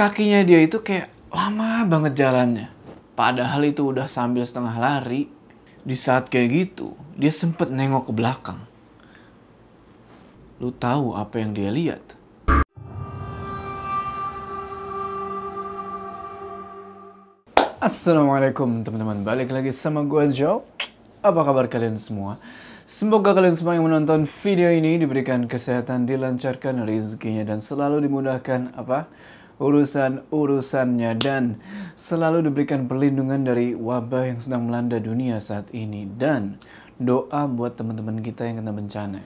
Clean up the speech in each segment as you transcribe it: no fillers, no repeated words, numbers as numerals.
Kakinya dia itu kayak lama banget jalannya. Padahal itu udah sambil setengah lari. Di saat kayak gitu, dia sempet nengok ke belakang. Lu tahu apa yang dia lihat? Assalamualaikum teman-teman, balik lagi sama gue Joe. Apa kabar kalian semua? Semoga kalian semua yang menonton video ini diberikan kesehatan, dilancarkan rezekinya, dan selalu dimudahkan urusan-urusannya, dan selalu diberikan perlindungan dari wabah yang sedang melanda dunia saat ini. Dan doa buat teman-teman kita yang kena bencana.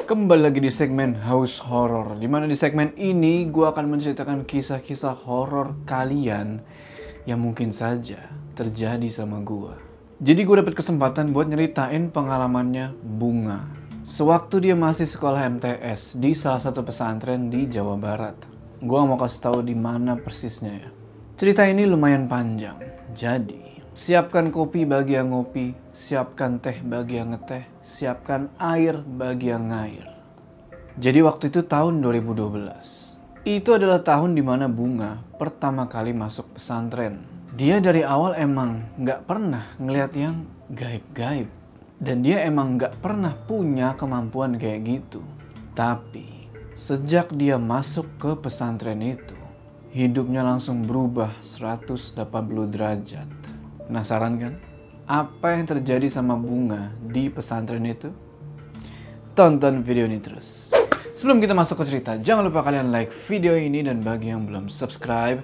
Kembali lagi di segmen House Horror, dimana di segmen ini gue akan menceritakan kisah-kisah horor kalian yang mungkin saja terjadi sama gue. Jadi gue dapet kesempatan buat nyeritain pengalamannya Bunga sewaktu dia masih sekolah MTS di salah satu pesantren di Jawa Barat. Gue mau kasih tahu di mana persisnya ya. Cerita ini lumayan panjang, jadi siapkan kopi bagi yang ngopi, siapkan teh bagi yang ngeteh, siapkan air bagi yang ngair. Jadi waktu itu tahun 2012. Itu adalah tahun dimana Bunga pertama kali masuk pesantren. Dia dari awal emang gak pernah ngeliat yang gaib-gaib. Dan dia emang gak pernah punya kemampuan kayak gitu. Tapi sejak dia masuk ke pesantren itu, hidupnya langsung berubah 180 derajat. Penasaran kan? Apa yang terjadi sama Bunga di pesantren itu? Tonton video ini terus. Sebelum kita masuk ke cerita, jangan lupa kalian like video ini, dan bagi yang belum subscribe,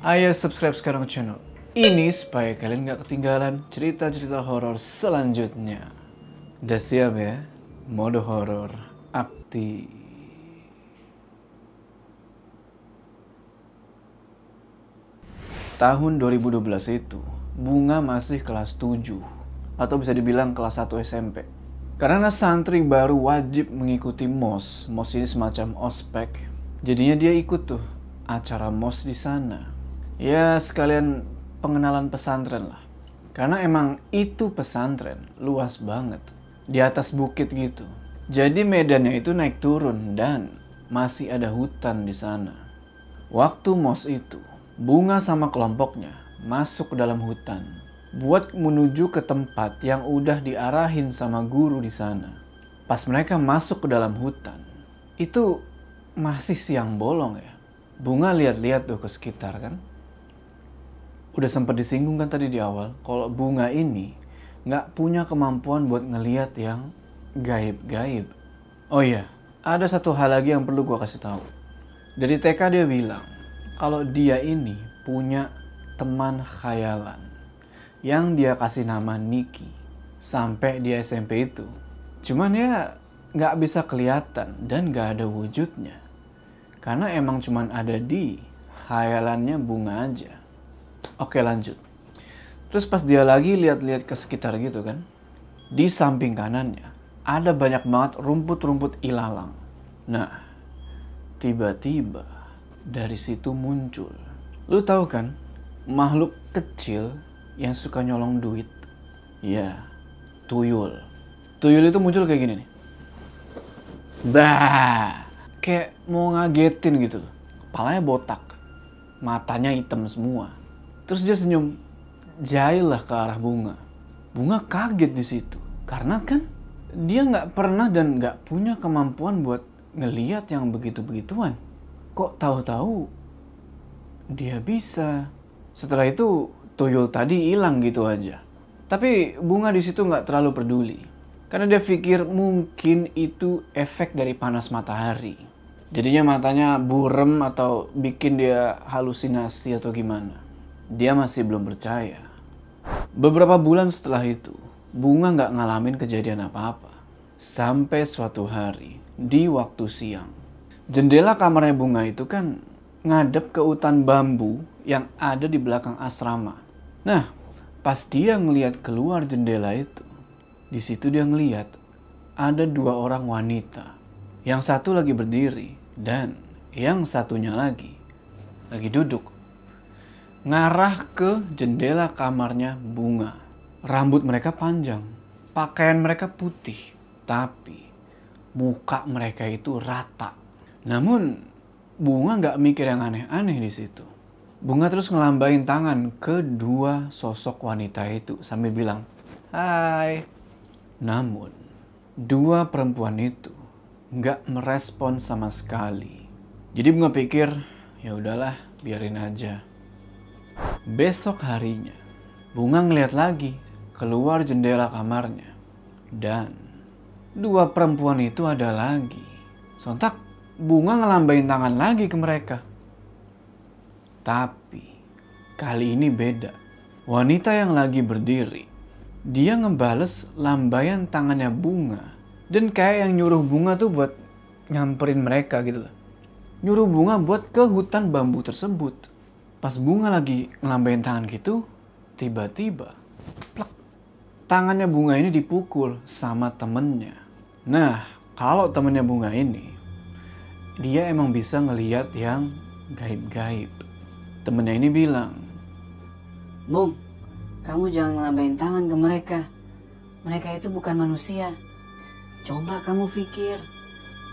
ayo subscribe sekarang ke channel ini supaya kalian gak ketinggalan cerita-cerita horor selanjutnya. Udah siap ya? Mode horor aktif. Tahun 2012 itu, Bunga masih kelas 7 atau bisa dibilang kelas 1 SMP. Karena santri baru wajib mengikuti MOS. MOS ini semacam ospek. Jadinya dia ikut tuh acara MOS di sana. Ya sekalian pengenalan pesantren lah. Karena emang itu pesantren luas banget. Di atas bukit gitu. Jadi medannya itu naik turun dan masih ada hutan di sana. Waktu MOS itu, Bunga sama kelompoknya masuk ke dalam hutan buat menuju ke tempat yang udah diarahin sama guru di sana. Pas mereka masuk ke dalam hutan, itu masih siang bolong ya. Bunga lihat-lihat tuh ke sekitar kan. Udah sempat disinggung kan tadi di awal kalau Bunga ini nggak punya kemampuan buat ngelihat yang gaib-gaib. Oh iya, ada satu hal lagi yang perlu gua kasih tahu. Dari TK dia bilang kalau dia ini punya teman khayalan yang dia kasih nama Niki sampai di SMP itu. Cuman ya nggak bisa kelihatan dan nggak ada wujudnya. Karena emang cuman ada di khayalannya Bunga aja. Oke lanjut. Terus pas dia lagi lihat-lihat ke sekitar gitu kan. Di samping kanannya ada banyak banget rumput-rumput ilalang. Nah, tiba-tiba dari situ muncul. Lu tahu kan makhluk kecil yang suka nyolong duit? Ya, tuyul. Tuyul itu muncul kayak gini nih. Bah, kayak mau ngagetin gitu. Kepalanya botak, matanya hitam semua. Terus dia senyum jahil lah ke arah Bunga. Bunga kaget di situ karena kan dia nggak pernah dan nggak punya kemampuan buat ngelihat yang begitu-begituan. Kok tahu-tahu dia bisa. Setelah itu tuyul tadi hilang gitu aja. Tapi Bunga di situ nggak terlalu peduli. Karena dia pikir mungkin itu efek dari panas matahari. Jadinya matanya burem atau bikin dia halusinasi atau gimana. Dia masih belum percaya. Beberapa bulan setelah itu, Bunga nggak ngalamin kejadian apa-apa. Sampai suatu hari di waktu siang. Jendela kamarnya Bunga itu kan ngadep ke hutan bambu yang ada di belakang asrama. Nah, pas dia ngelihat keluar jendela itu, di situ dia ngelihat ada dua orang wanita. Yang satu lagi berdiri dan yang satunya lagi duduk. Ngarah ke jendela kamarnya Bunga. Rambut mereka panjang, pakaian mereka putih, tapi muka mereka itu rata. Namun Bunga nggak mikir yang aneh-aneh di situ. Bunga terus ngelambain tangan ke dua sosok wanita itu sambil bilang, "Hai." Namun, dua perempuan itu nggak merespon sama sekali. Jadi Bunga pikir, ya udahlah, biarin aja. Besok harinya, Bunga ngeliat lagi keluar jendela kamarnya. Dan dua perempuan itu ada lagi. Sontak Bunga ngelambain tangan lagi ke mereka. Tapi kali ini beda. Wanita yang lagi berdiri, dia ngebales lambaian tangannya Bunga. Dan kayak yang nyuruh Bunga tuh buat nyamperin mereka gitu loh. Nyuruh Bunga buat ke hutan bambu tersebut. Pas Bunga lagi ngelambain tangan gitu, tiba-tiba plak, tangannya Bunga ini dipukul sama temennya. Nah, kalau temennya Bunga ini, dia emang bisa ngeliat yang gaib-gaib. Temennya ini bilang, "Bung, kamu jangan ngelambain tangan ke mereka. Mereka itu bukan manusia. Coba kamu pikir,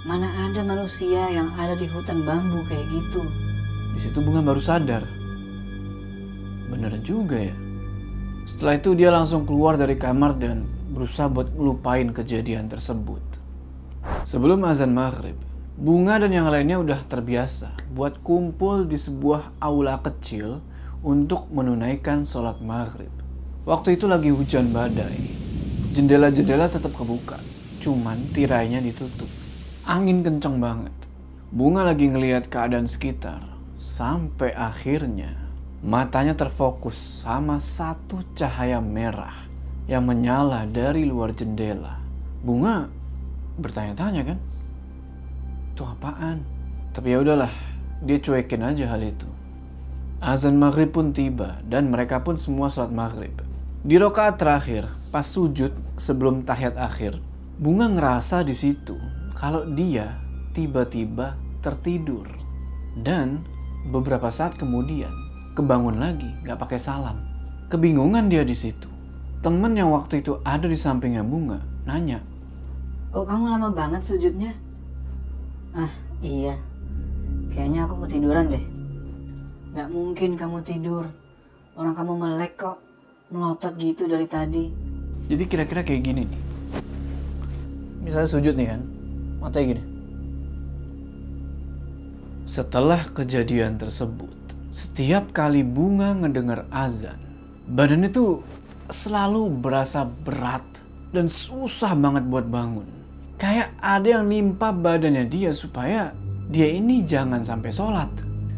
mana ada manusia yang ada di hutan bambu kayak gitu." Di situ Bunga baru sadar. Bener juga ya. Setelah itu dia langsung keluar dari kamar dan berusaha buat ngelupain kejadian tersebut. Sebelum azan maghrib, Bunga dan yang lainnya udah terbiasa buat kumpul di sebuah aula kecil untuk menunaikan sholat maghrib. Waktu itu lagi hujan badai. Jendela-jendela tetap kebuka, cuman tirainya ditutup. Angin kenceng banget. Bunga lagi ngelihat keadaan sekitar, sampai akhirnya matanya terfokus sama satu cahaya merah yang menyala dari luar jendela. Bunga bertanya-tanya kan, itu apaan? Tapi ya udahlah, dia cuekin aja hal itu. Azan maghrib pun tiba dan mereka pun semua sholat maghrib. Di rakaat terakhir, pas sujud sebelum tahiyat akhir, Bunga ngerasa di situ kalau dia tiba-tiba tertidur. Dan beberapa saat kemudian kebangun lagi, gak pakai salam. Kebingungan dia di situ. Temen yang waktu itu ada di sampingnya Bunga nanya, "Kok kamu lama banget sujudnya?" "Ah, iya. Kayaknya aku ketiduran deh." "Gak mungkin kamu tidur. Orang kamu melek kok. Melotot gitu dari tadi." Jadi kira-kira kayak gini nih. Misalnya sujud nih kan, matanya gini. Setelah kejadian tersebut, setiap kali Bunga ngedengar azan, badannya tuh selalu berasa berat dan susah banget buat bangun. Kayak ada yang nimpa badannya dia supaya dia ini jangan sampai sholat.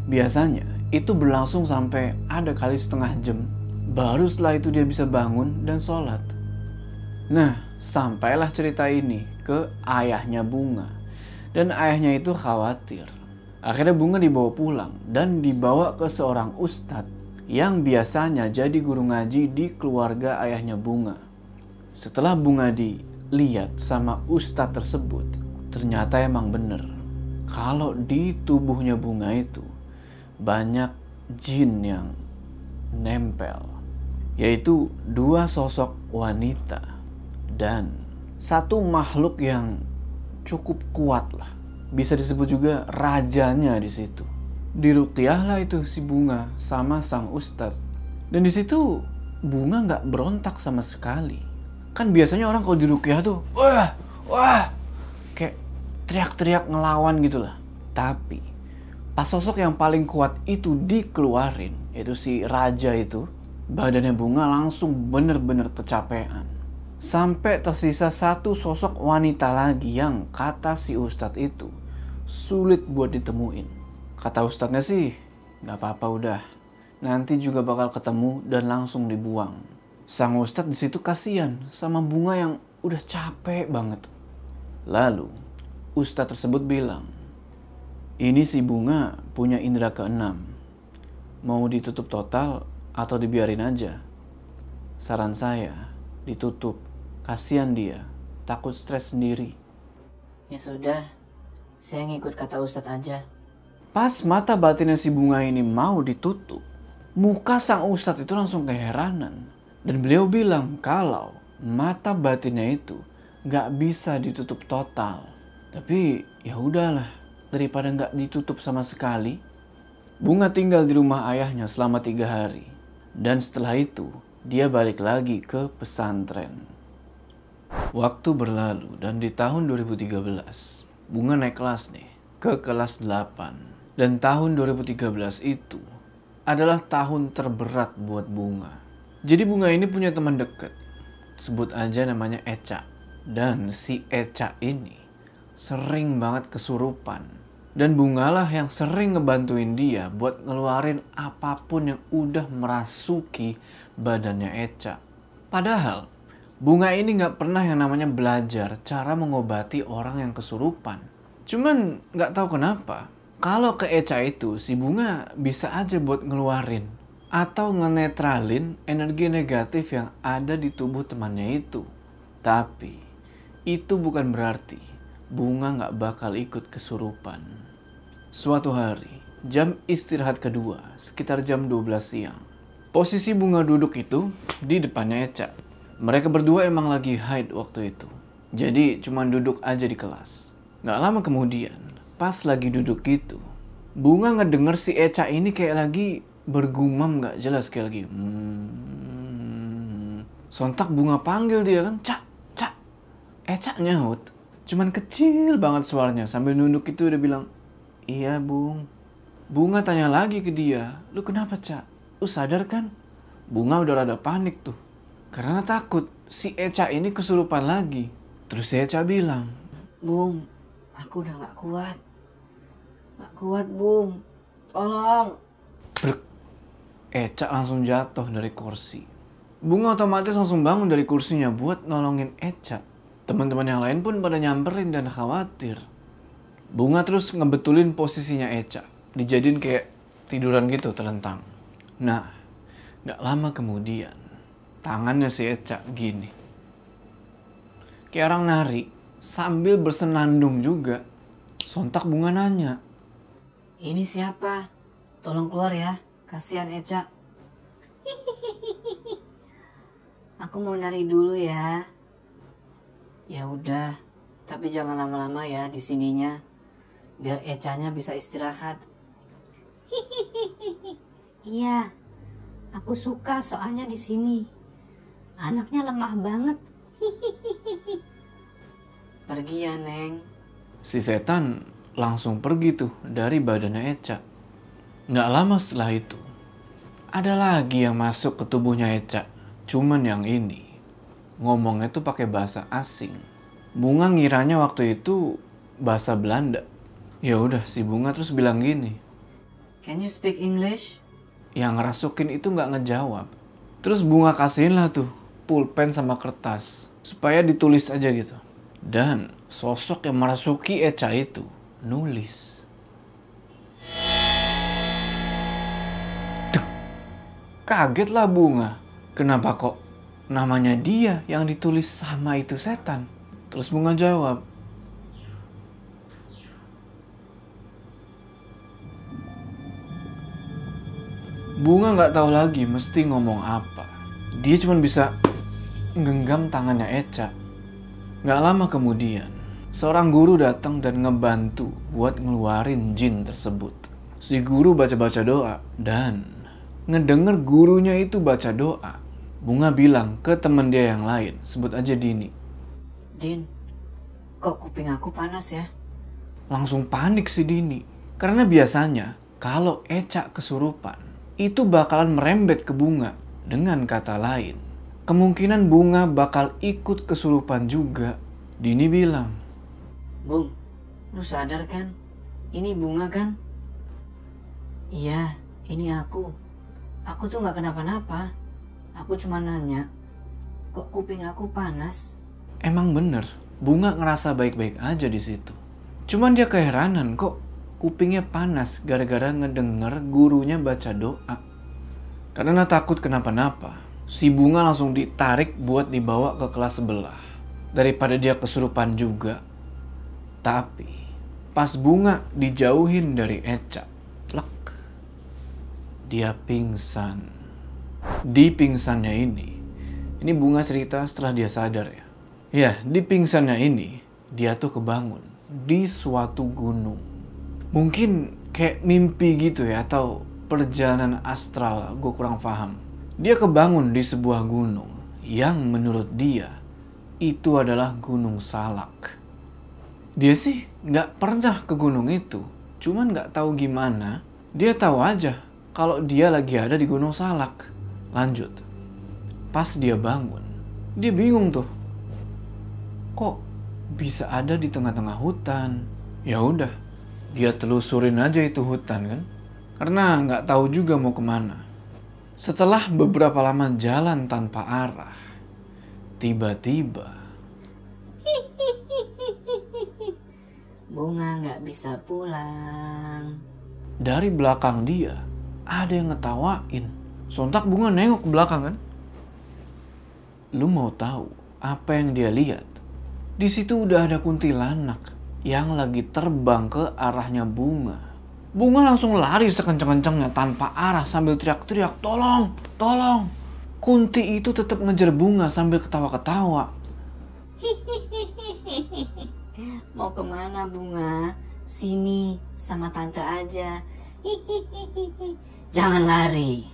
Biasanya itu berlangsung sampai ada kali setengah jam. Baru setelah itu dia bisa bangun dan sholat. Nah, sampailah cerita ini ke ayahnya Bunga. Dan ayahnya itu khawatir. Akhirnya Bunga dibawa pulang dan dibawa ke seorang ustadz yang biasanya jadi guru ngaji di keluarga ayahnya Bunga. Setelah Bunga dilihat sama ustadz tersebut, ternyata emang bener kalau di tubuhnya Bunga itu banyak jin yang nempel, yaitu dua sosok wanita dan satu makhluk yang cukup kuat lah, bisa disebut juga rajanya di situ. Diruqyah lah itu si Bunga sama sang ustadz, dan di situ Bunga nggak berontak sama sekali. Kan biasanya orang kalau diruqyah tuh wah kayak teriak-teriak ngelawan gitu lah. Tapi pas sosok yang paling kuat itu dikeluarin, yaitu si raja itu, badannya Bunga langsung bener-bener kecapean. Sampai tersisa satu sosok wanita lagi yang kata si ustadz itu sulit buat ditemuin. Kata ustadznya sih, gak apa-apa udah, nanti juga bakal ketemu dan langsung dibuang. Sang ustadz di situ kasihan sama Bunga yang udah capek banget. Lalu ustadz tersebut bilang, ini si Bunga punya indera keenam. Mau ditutup total atau dibiarin aja? Saran saya, ditutup. Kasihan dia, takut stres sendiri. "Ya sudah, saya ngikut kata ustadz aja." Pas mata batinnya si Bunga ini mau ditutup, muka sang ustadz itu langsung keheranan. Dan beliau bilang kalau mata batinnya itu gak bisa ditutup total. Tapi ya udahlah, daripada nggak ditutup sama sekali. Bunga tinggal di rumah ayahnya selama 3 hari. Dan setelah itu, dia balik lagi ke pesantren. Waktu berlalu dan di tahun 2013, Bunga naik kelas nih, ke kelas 8. Dan tahun 2013 itu adalah tahun terberat buat Bunga. Jadi Bunga ini punya teman dekat, sebut aja namanya Eca. Dan si Eca ini sering banget kesurupan. Dan Bunga lah yang sering ngebantuin dia buat ngeluarin apapun yang udah merasuki badannya Eca. Padahal Bunga ini gak pernah yang namanya belajar cara mengobati orang yang kesurupan. Cuman gak tahu kenapa, kalau ke Eca itu si Bunga bisa aja buat ngeluarin atau ngenetralin energi negatif yang ada di tubuh temannya itu. Tapi itu bukan berarti Bunga gak bakal ikut kesurupan. Suatu hari, jam istirahat kedua, sekitar jam 12 siang. Posisi Bunga duduk itu di depannya Eca. Mereka berdua emang lagi haid waktu itu. Jadi cuma duduk aja di kelas. Gak lama kemudian, pas lagi duduk gitu, Bunga ngedenger si Eca ini kayak lagi bergumam gak jelas kayak lagi. Sontak Bunga panggil dia kan, Cak, Cak. Eca nyaut. Cuman kecil banget suaranya sambil nunduk itu udah bilang, iya Bung. Bunga tanya lagi ke dia, lu kenapa Cak? Lu sadar kan? Bunga udah rada panik tuh. Karena takut si Eca ini kesurupan lagi. Terus si Eca bilang, Bung, aku udah gak kuat. Gak kuat, Bung. Tolong. Brek. Eca langsung jatuh dari kursi. Bunga otomatis langsung bangun dari kursinya buat nolongin Eca. Teman-teman yang lain pun pada nyamperin dan khawatir. Bunga terus ngebetulin posisinya Eca. Dijadiin kayak tiduran gitu telentang. Nah, gak lama kemudian, tangannya si Eca gini. Kayak orang nari sambil bersenandung juga. Sontak Bunga nanya, Ini siapa? Tolong keluar ya. Kasihan Eca. Aku mau nari dulu ya. Ya udah, tapi jangan lama-lama ya di sininya. Biar Ecanya bisa istirahat. Iya, aku suka soalnya di sini. Anaknya lemah banget. Pergi ya, Neng. si setan langsung pergi tuh dari badannya Eca. Nggak lama setelah itu, ada lagi yang masuk ke tubuhnya Eca. Cuman yang ini ngomongnya tuh pakai bahasa asing. Bunga ngiranya waktu itu bahasa Belanda. Ya udah, si Bunga terus bilang gini. Can you speak English? Yang ngerasukin itu nggak ngejawab. Terus Bunga kasihin lah tuh pulpen sama kertas supaya ditulis aja gitu. Dan sosok yang merasuki Eca itu nulis. Dek, kaget lah Bunga. Kenapa kok namanya dia yang ditulis sama itu setan? Terus Bunga jawab, Bunga nggak tahu lagi mesti ngomong apa. Dia cuma bisa genggam tangannya Eca. Nggak lama kemudian, seorang guru datang dan ngebantu buat ngeluarin jin tersebut. Si guru baca-baca doa dan ngedenger gurunya itu baca doa. Bunga bilang ke temen dia yang lain, sebut aja Dini. Din, kok kuping aku panas ya? Langsung panik si Dini. Karena biasanya kalau Eca kesurupan, itu bakalan merembet ke Bunga. Dengan kata lain, kemungkinan Bunga bakal ikut kesurupan juga. Dini bilang, Bung, lu sadar kan? Ini Bunga kan? Iya, ini aku. Aku tuh gak kenapa-napa. Aku cuma nanya, kok kuping aku panas? emang bener, Bunga ngerasa baik-baik aja di situ. Cuman dia keheranan kok kupingnya panas gara-gara ngedenger gurunya baca doa. Karena takut kenapa-napa, si Bunga langsung ditarik buat dibawa ke kelas sebelah. Daripada dia kesurupan juga. Tapi pas Bunga dijauhin dari Eca, plek, dia pingsan. Di pingsannya ini Bunga cerita setelah dia sadar ya. Ya, di pingsannya ini dia tuh kebangun di suatu gunung. Mungkin kayak mimpi gitu ya, atau perjalanan astral, gue kurang paham. Dia kebangun di sebuah gunung yang menurut dia itu adalah Gunung Salak. Dia sih nggak pernah ke gunung itu, cuman nggak tahu gimana. Dia tahu aja kalau dia lagi ada di Gunung Salak. Lanjut, pas dia bangun, dia bingung tuh, kok bisa ada di tengah-tengah hutan. Ya udah, dia telusurin aja itu hutan kan, karena nggak tahu juga mau kemana. Setelah beberapa lama jalan tanpa arah, tiba-tiba Bunga nggak bisa pulang. dari belakang dia ada yang ngetawain. Sontak Bunga nengok ke belakang kan. Lu mau tahu apa yang dia lihat? Di situ udah ada kuntilanak yang lagi terbang ke arahnya Bunga. Bunga langsung lari sekencang-kencangnya tanpa arah sambil teriak-teriak, "Tolong, tolong!" Kunti itu tetap ngejar Bunga sambil ketawa-ketawa. Mau kemana Bunga? Sini sama tante aja. Jangan lari.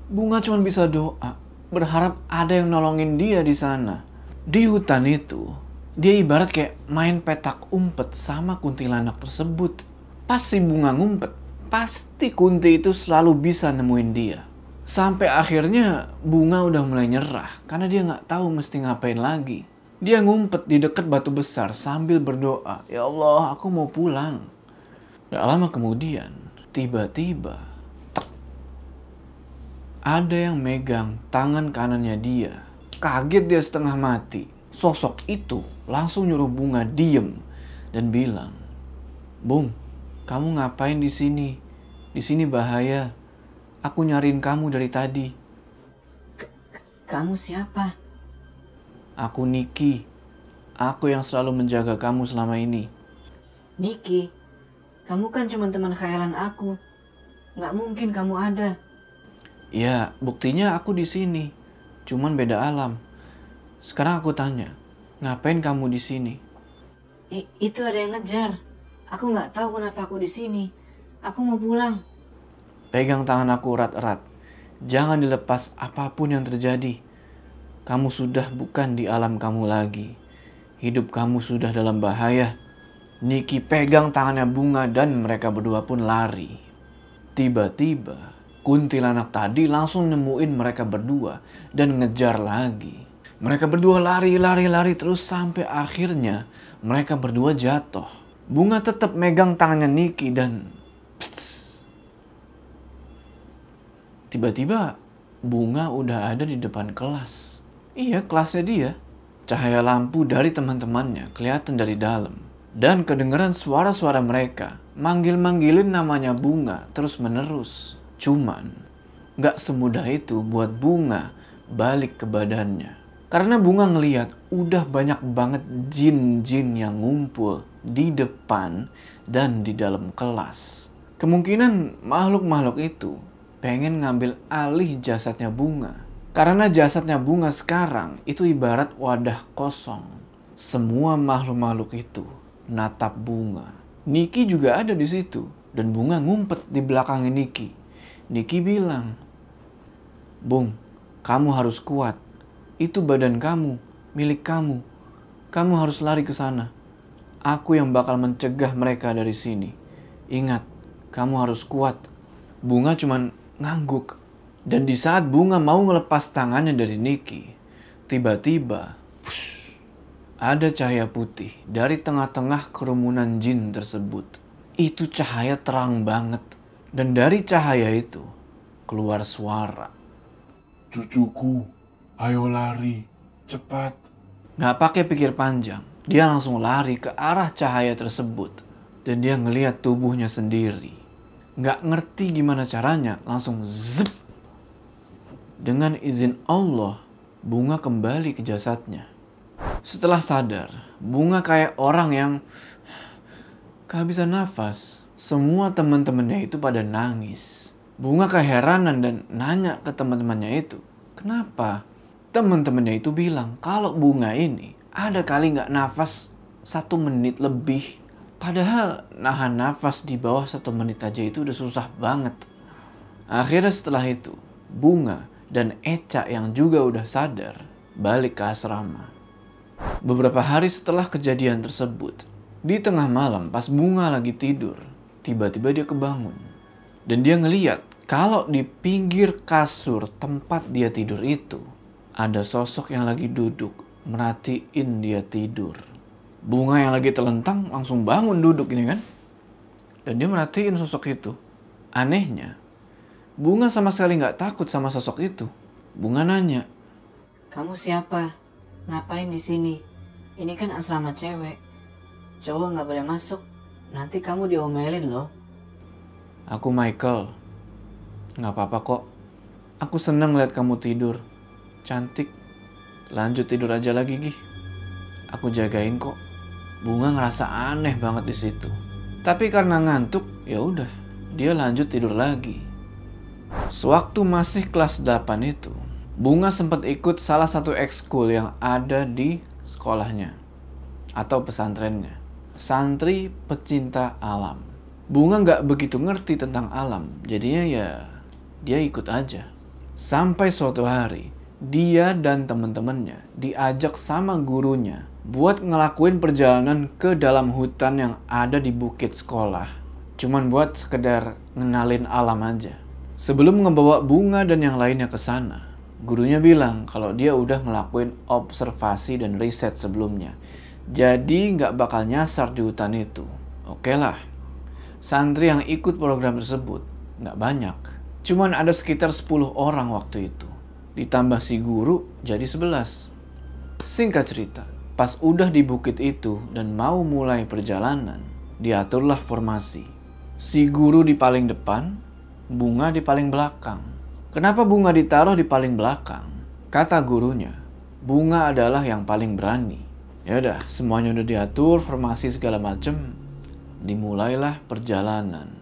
Bunga cuma bisa doa, berharap ada yang nolongin dia di sana. Di hutan itu, dia ibarat kayak main petak umpet sama kuntilanak tersebut. Pas si Bunga ngumpet, pasti Kunti itu selalu bisa nemuin dia. Sampai akhirnya Bunga udah mulai nyerah karena dia nggak tahu mesti ngapain lagi. Dia ngumpet di dekat batu besar sambil berdoa, "Ya Allah, aku mau pulang." Gak lama kemudian, tiba-tiba ada yang megang tangan kanannya dia. Kaget dia setengah mati. Sosok itu langsung nyuruh Bunga diem dan bilang, "Bung, kamu ngapain di sini? Di sini bahaya. Aku nyariin kamu dari tadi." Kamu siapa? "Aku Niki. Aku yang selalu menjaga kamu selama ini." Niki, kamu kan cuma teman khayalan aku. Nggak mungkin kamu ada. "Ya, buktinya aku di sini. Cuman beda alam. Sekarang aku tanya, ngapain kamu di sini?" Itu ada yang ngejar. Aku nggak tahu kenapa aku di sini. Aku mau pulang. "Pegang tangan aku erat-erat. Jangan dilepas apapun yang terjadi. Kamu sudah bukan di alam kamu lagi. Hidup kamu sudah dalam bahaya." Niki pegang tangannya Bunga dan mereka berdua pun lari. Tiba-tiba, kuntilanak tadi langsung nemuin mereka berdua dan ngejar lagi. Mereka berdua lari terus sampai akhirnya mereka berdua jatuh. Bunga tetap megang tangannya Niki dan tiba-tiba Bunga udah ada di depan kelas. Iya, kelasnya dia. Cahaya lampu dari teman-temannya kelihatan dari dalam. Dan kedengeran suara-suara mereka manggil-manggilin namanya Bunga terus-menerus. Cuman gak semudah itu buat Bunga balik ke badannya. Karena Bunga ngeliat udah banyak banget jin-jin yang ngumpul di depan dan di dalam kelas. Kemungkinan makhluk-makhluk itu pengen ngambil alih jasadnya Bunga. Karena jasadnya Bunga sekarang itu ibarat wadah kosong. Semua makhluk-makhluk itu natap Bunga. Niki juga ada di situ dan Bunga ngumpet di belakangnya Niki. Niki bilang, "Bung, kamu harus kuat. Itu badan kamu, milik kamu. Kamu harus lari ke sana. Aku yang bakal mencegah mereka dari sini. Ingat, kamu harus kuat." Bunga cuman ngangguk. Dan di saat Bunga mau ngelepas tangannya dari Niki, tiba-tiba ada cahaya putih dari tengah-tengah kerumunan jin tersebut. Itu cahaya terang banget. Dan dari cahaya itu keluar suara, "Cucuku, ayo lari, cepat." Gak pakai pikir panjang, dia langsung lari ke arah cahaya tersebut. Dan dia ngeliat tubuhnya sendiri. Gak ngerti gimana caranya, langsung zep. Dengan izin Allah, Bunga kembali ke jasadnya. Setelah sadar, Bunga kayak orang yang kehabisan nafas. Semua teman-temannya itu pada nangis. Bunga keheranan dan nanya ke teman-temannya itu, kenapa? Teman-temannya itu bilang kalau Bunga ini ada kali nggak nafas 1 menit lebih. Padahal nahan nafas di bawah 1 menit aja itu udah susah banget. Akhirnya setelah itu, Bunga dan Eca yang juga udah sadar balik ke asrama. Beberapa hari setelah kejadian tersebut, di tengah malam pas Bunga lagi tidur, tiba-tiba dia kebangun. Dan dia ngeliat kalau di pinggir kasur tempat dia tidur itu, ada sosok yang lagi duduk merhatiin dia tidur. Bunga yang lagi telentang langsung bangun duduk ini kan. Dan dia merhatiin sosok itu. Anehnya, Bunga sama sekali nggak takut sama sosok itu. Bunga nanya, Kamu siapa? Ngapain di sini? Ini kan asrama cewek. Cowok nggak boleh masuk. Nanti kamu diomelin loh. aku Michael. Nggak apa-apa kok. Aku seneng lihat kamu tidur. Cantik. Lanjut tidur aja lagi, Gih. Aku jagain kok. Bunga ngerasa aneh banget di situ. Tapi karena ngantuk, ya udah, dia lanjut tidur lagi. Sewaktu masih kelas 8 itu, Bunga sempat ikut salah satu ekskul yang ada di sekolahnya atau pesantrennya. Santri pecinta alam. Bunga nggak begitu ngerti tentang alam, jadinya ya dia ikut aja. Sampai suatu hari, dia dan teman-temannya diajak sama gurunya buat ngelakuin perjalanan ke dalam hutan yang ada di bukit sekolah. Cuman buat sekedar ngenalin alam aja. Sebelum ngebawa Bunga dan yang lainnya ke sana, gurunya bilang kalau dia udah ngelakuin observasi dan riset sebelumnya. Jadi nggak bakal nyasar di hutan itu. Oke lah. Santri yang ikut program tersebut nggak banyak. Cuman ada sekitar 10 orang waktu itu. Ditambah si guru jadi 11. Singkat cerita, pas udah di bukit itu dan mau mulai perjalanan, diaturlah formasi. Si guru di paling depan, Bunga di paling belakang. Kenapa Bunga ditaruh di paling belakang? Kata gurunya, Bunga adalah yang paling berani. Yaudah, semuanya udah diatur, formasi segala macem. Dimulailah perjalanan.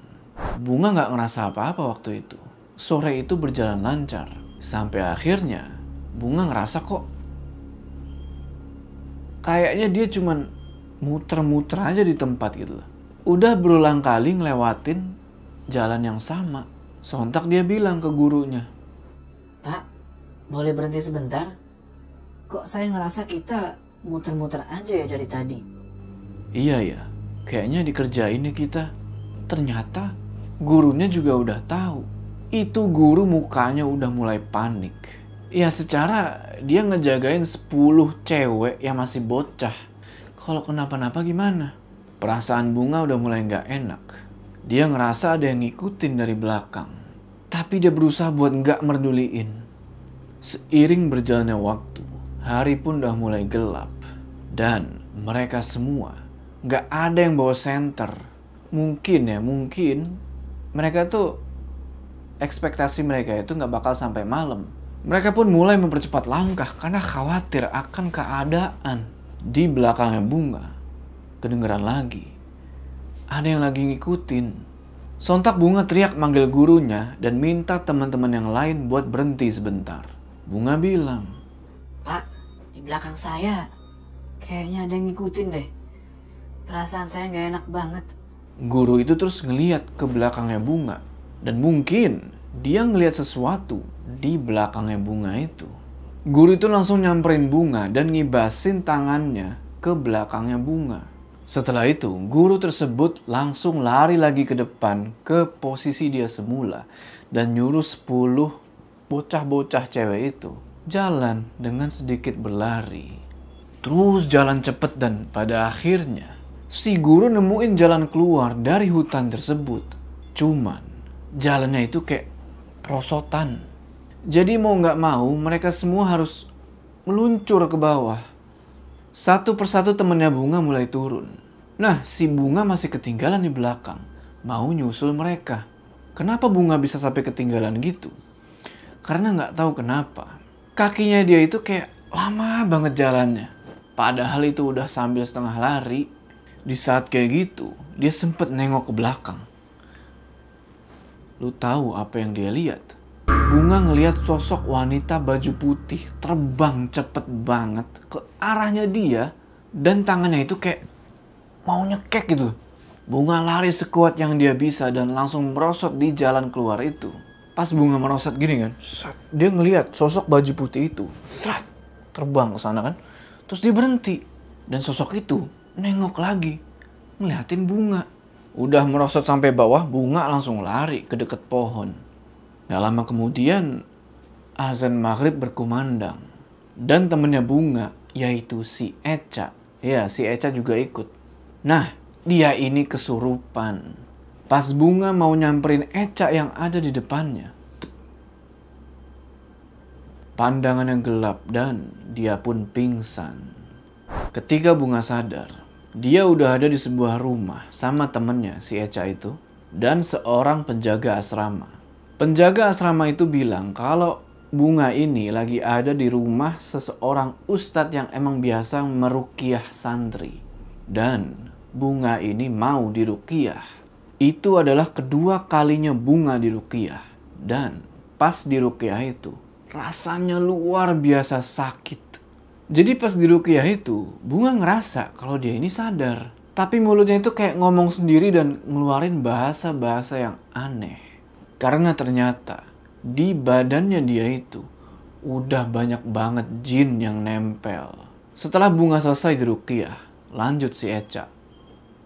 Bunga nggak ngerasa apa-apa waktu itu. Sore itu berjalan lancar. Sampai akhirnya, Bunga ngerasa kok kayaknya dia cuman muter-muter aja di tempat gitu loh. Udah berulang kali ngelewatin jalan yang sama. Sontak dia bilang ke gurunya, Pak, boleh berhenti sebentar? Kok saya ngerasa kita muter-muter aja ya dari tadi? Iya ya, kayaknya dikerjain nih kita. Ternyata gurunya juga udah tahu. Itu guru mukanya udah mulai panik. Ya secara dia ngejagain 10 cewek yang masih bocah. Kalau kenapa-napa gimana? Perasaan Bunga udah mulai nggak enak. Dia ngerasa ada yang ngikutin dari belakang. Tapi dia berusaha buat nggak merduliin. Seiring berjalannya waktu, hari pun udah mulai gelap. Dan mereka semua nggak ada yang bawa senter. Mungkin mereka tuh ekspektasi mereka itu nggak bakal sampai malam. Mereka pun mulai mempercepat langkah karena khawatir akan keadaan. Di belakangnya Bunga, kedengeran lagi. Ada yang lagi ngikutin. Sontak Bunga teriak manggil gurunya dan minta teman-teman yang lain buat berhenti sebentar. Bunga bilang, Pak, di belakang saya kayaknya ada yang ngikutin deh. Perasaan saya nggak enak banget. Guru itu terus ngeliat ke belakangnya Bunga. Dan mungkin dia ngeliat sesuatu di belakangnya Bunga itu. Guru itu langsung nyamperin Bunga dan ngibasin tangannya ke belakangnya Bunga. Setelah itu, guru tersebut langsung lari lagi ke depan ke posisi dia semula dan nyuruh 10 bocah-bocah cewek itu jalan dengan sedikit berlari. Terus jalan cepet dan pada akhirnya si guru nemuin jalan keluar dari hutan tersebut. Cuman jalannya itu kayak perosotan. Jadi mau nggak mau mereka semua harus meluncur ke bawah. Satu persatu temannya Bunga mulai turun. Nah, si Bunga masih ketinggalan di belakang. Mau nyusul mereka. Kenapa Bunga bisa sampai ketinggalan gitu? Karena nggak tahu kenapa. Kakinya dia itu kayak lama banget jalannya. Padahal itu udah sambil setengah lari. Di saat kayak gitu, dia sempet nengok ke belakang. Lu tahu apa yang dia lihat? Bunga ngelihat sosok wanita baju putih terbang cepet banget ke arahnya dia dan tangannya itu kayak mau nyekek gitu. Bunga lari sekuat yang dia bisa dan langsung merosot di jalan keluar itu. Pas Bunga merosot gini kan, dia ngelihat sosok baju putih itu terbang ke sana kan. Terus dia berhenti dan sosok itu nengok lagi, ngeliatin Bunga. Udah merosot sampai bawah, Bunga langsung lari ke dekat pohon. Gak lama kemudian azan maghrib berkumandang dan temennya Bunga, yaitu si Eca. Ya, si Eca juga ikut. Nah, dia ini kesurupan. Pas Bunga mau nyamperin Eca yang ada di depannya, pandangannya gelap dan dia pun pingsan. Ketika Bunga sadar, dia udah ada di sebuah rumah sama temennya si Eca itu dan seorang penjaga asrama. Penjaga asrama itu bilang kalau Bunga ini lagi ada di rumah seseorang ustadz yang emang biasa meruqyah santri. Dan Bunga ini mau diruqyah. Itu adalah kedua kalinya Bunga diruqyah. Dan pas diruqyah itu rasanya luar biasa sakit. Jadi pas diruqyah itu Bunga ngerasa kalau dia ini sadar. Tapi mulutnya itu kayak ngomong sendiri dan ngeluarin bahasa-bahasa yang aneh. Karena ternyata di badannya dia itu udah banyak banget jin yang nempel. Setelah Bunga selesai diruqyah, lanjut si Eca.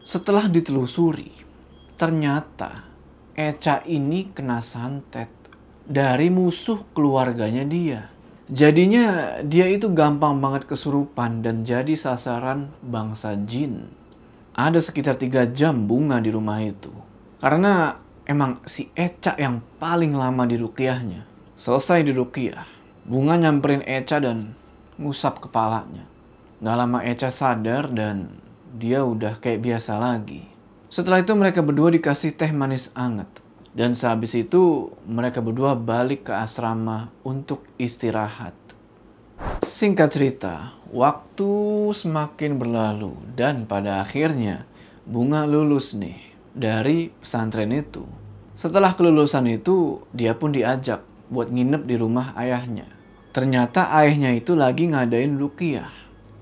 Setelah ditelusuri, ternyata Eca ini kena santet dari musuh keluarganya dia. Jadinya dia itu gampang banget kesurupan dan jadi sasaran bangsa jin. Ada sekitar 3 jam Bunga di rumah itu. Karena emang si Eca yang paling lama diruqyahnya. Selesai diruqyah, Bunga nyamperin Eca dan ngusap kepalanya. Gak lama Eca sadar dan dia udah kayak biasa lagi. Setelah itu mereka berdua dikasih teh manis anget. Dan sehabis itu mereka berdua balik ke asrama untuk istirahat. Singkat cerita, waktu semakin berlalu dan pada akhirnya Bunga lulus nih dari pesantren itu. Setelah kelulusan itu, dia pun diajak buat nginep di rumah ayahnya. Ternyata ayahnya itu lagi ngadain ruqyah.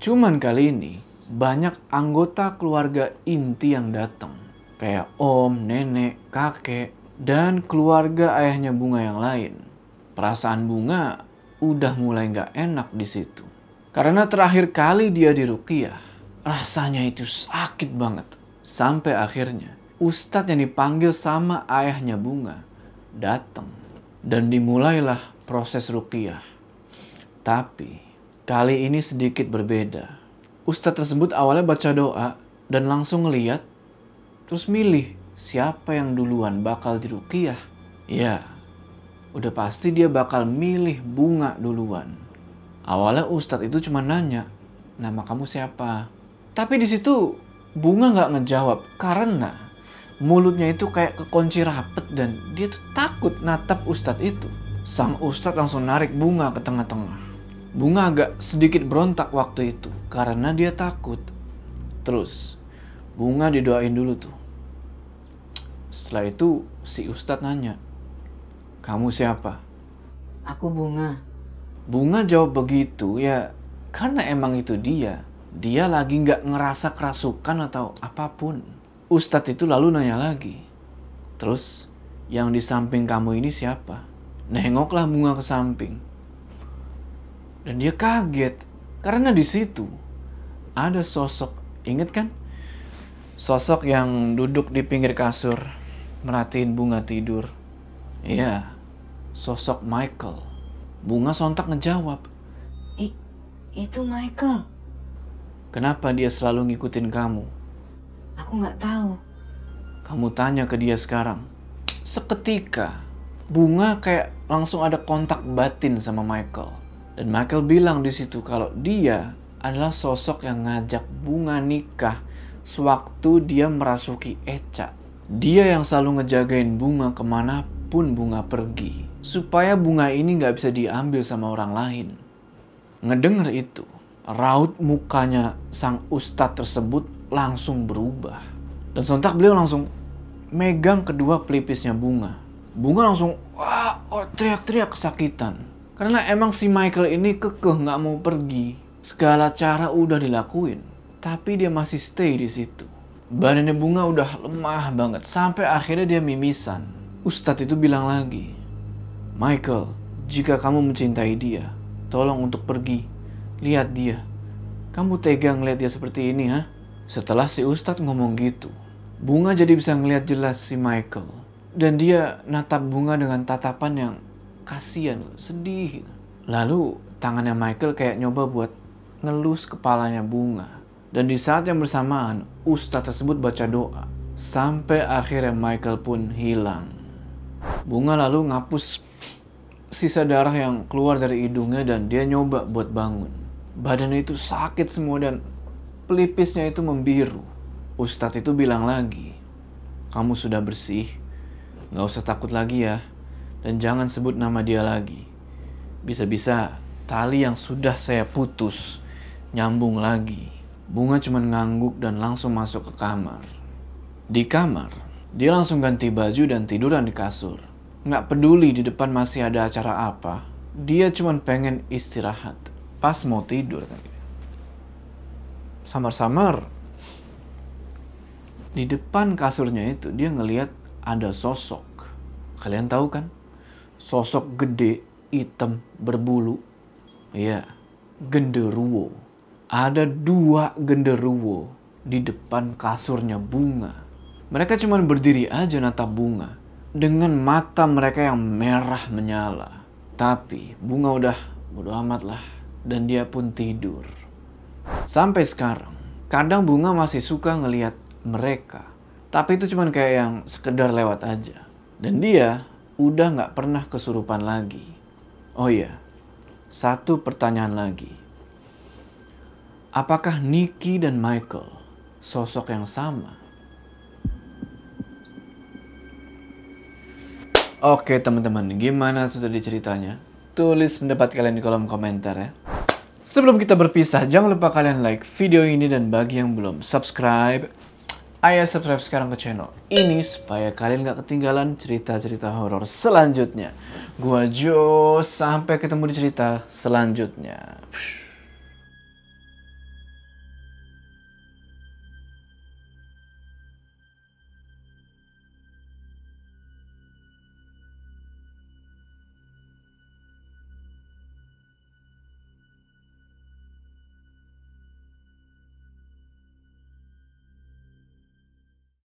Cuman kali ini, banyak anggota keluarga inti yang datang. Kayak om, nenek, kakek, dan keluarga ayahnya Bunga yang lain. Perasaan Bunga udah mulai gak enak di situ. Karena terakhir kali dia diruqyah, rasanya itu sakit banget. Sampai akhirnya ustadz yang dipanggil sama ayahnya Bunga datang dan dimulailah proses ruqyah. Tapi kali ini sedikit berbeda. Ustadz tersebut awalnya baca doa dan langsung ngeliat terus milih siapa yang duluan bakal diruqyah. Ya, udah pasti dia bakal milih Bunga duluan. Awalnya ustadz itu cuma nanya, nama kamu siapa? Tapi di situ Bunga nggak ngejawab karena mulutnya itu kayak kekunci rapet dan dia tuh takut natap ustadz itu. Sang ustadz langsung narik Bunga ke tengah-tengah. Bunga agak sedikit berontak waktu itu karena dia takut. Terus Bunga didoain dulu tuh. Setelah itu si ustadz nanya, kamu siapa? Aku Bunga. Bunga jawab begitu ya karena emang itu dia. Dia lagi nggak ngerasa kerasukan atau apapun. Ustadz itu lalu nanya lagi, terus yang di samping kamu ini siapa? Nengoklah Bunga ke samping. Dan dia kaget karena di situ ada sosok, inget kan? Sosok yang duduk di pinggir kasur merhatiin Bunga tidur. Iya, sosok Michael. Bunga sontak ngejawab, Itu Michael. kenapa dia selalu ngikutin kamu? Aku nggak tahu. Kamu tanya ke dia sekarang. Seketika, Bunga kayak langsung ada kontak batin sama Michael. Dan Michael bilang di situ kalau dia adalah sosok yang ngajak Bunga nikah sewaktu dia merasuki Eca. Dia yang selalu ngejagain Bunga kemanapun Bunga pergi. Supaya Bunga ini gak bisa diambil sama orang lain. Ngedenger itu, raut mukanya sang ustadz tersebut langsung berubah. Dan sontak beliau langsung megang kedua pelipisnya Bunga. Bunga langsung teriak-teriak kesakitan. Karena emang si Michael ini kekeh gak mau pergi. Segala cara udah dilakuin. Tapi dia masih stay di situ. Badannya Bunga udah lemah banget sampai akhirnya dia mimisan. Ustadz itu bilang lagi, "Michael, jika kamu mencintai dia, tolong untuk pergi. Lihat dia. Kamu tega ngeliat dia seperti ini, ha?" Setelah si Ustadz ngomong gitu, Bunga jadi bisa ngeliat jelas si Michael. Dan dia natap Bunga dengan tatapan yang kasihan, sedih. Lalu tangannya Michael kayak nyoba buat ngelus kepalanya Bunga. Dan di saat yang bersamaan, Ustadz tersebut baca doa. Sampai akhirnya Michael pun hilang. Bunga lalu ngapus sisa darah yang keluar dari hidungnya dan dia nyoba buat bangun. Badannya itu sakit semua dan pelipisnya itu membiru. Ustadz itu bilang lagi, "Kamu sudah bersih, gak usah takut lagi ya. Dan jangan sebut nama dia lagi. Bisa-bisa tali yang sudah saya putus nyambung lagi." Bunga cuma ngangguk dan langsung masuk ke kamar. Di kamar, dia langsung ganti baju dan tiduran di kasur. Nggak peduli di depan masih ada acara apa, dia cuma pengen istirahat. Pas mau tidur, samar-samar di depan kasurnya itu dia ngelihat ada sosok. Kalian tahu kan? Sosok gede, hitam, berbulu. Iya, genderuwo. Ada 2 genderuwo di depan kasurnya Bunga. Mereka cuma berdiri aja natap Bunga dengan mata mereka yang merah menyala. Tapi Bunga udah bodo amat lah dan dia pun tidur. Sampai sekarang, kadang Bunga masih suka ngelihat mereka. Tapi itu cuma kayak yang sekedar lewat aja. Dan dia udah gak pernah kesurupan lagi. Oh iya, satu pertanyaan lagi. Apakah Nicky dan Michael sosok yang sama? Oke teman-teman, gimana tuh tadi ceritanya? Tulis pendapat kalian di kolom komentar ya. Sebelum kita berpisah, jangan lupa kalian like video ini dan bagi yang belum subscribe, ayo subscribe sekarang ke channel ini supaya kalian gak ketinggalan cerita-cerita horor selanjutnya. Gua Jo, sampai ketemu di cerita selanjutnya.